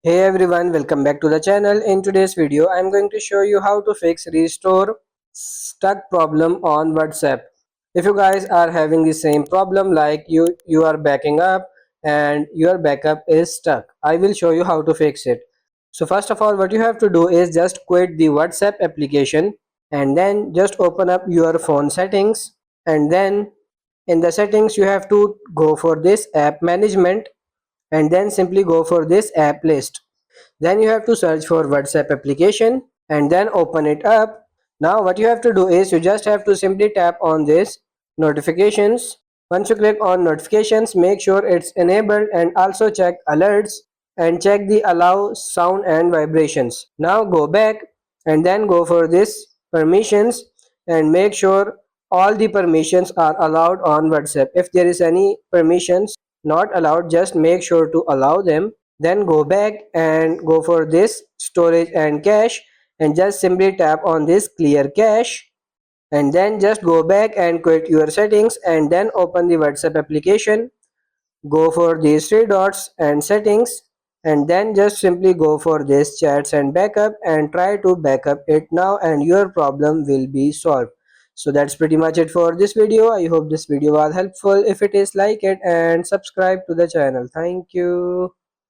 Hey everyone, welcome back to the channel. In today's video, I'm going to show you how to fix restore stuck problem on WhatsApp. If you guys are having the same problem like you are backing up and your backup is stuck, I will show you how to fix it. So first of all, what you have to do is just quit the WhatsApp application and then just open up your phone settings, and then in the settings you have to go for this app management and then simply go for this app list. Then you have to search for WhatsApp application and then open it up. Now what you have to do is you just have to simply tap on this notifications. Once you click on notifications, make sure it's enabled and also check alerts and check the allow sound and vibrations. Now go back and then go for this permissions and make sure all the permissions are allowed on WhatsApp. If there is any permissions not allowed, just make sure to allow them. Then go back and go for this storage and cache and just simply tap on this clear cache, and then just go back and quit your settings and then open the WhatsApp application. Go for these three dots and settings, and then just simply go for this chats and backup and try to backup it now, and your problem will be solved. So that's pretty much it for this video. I hope this video was helpful. If it is, like it and subscribe to the channel. Thank you.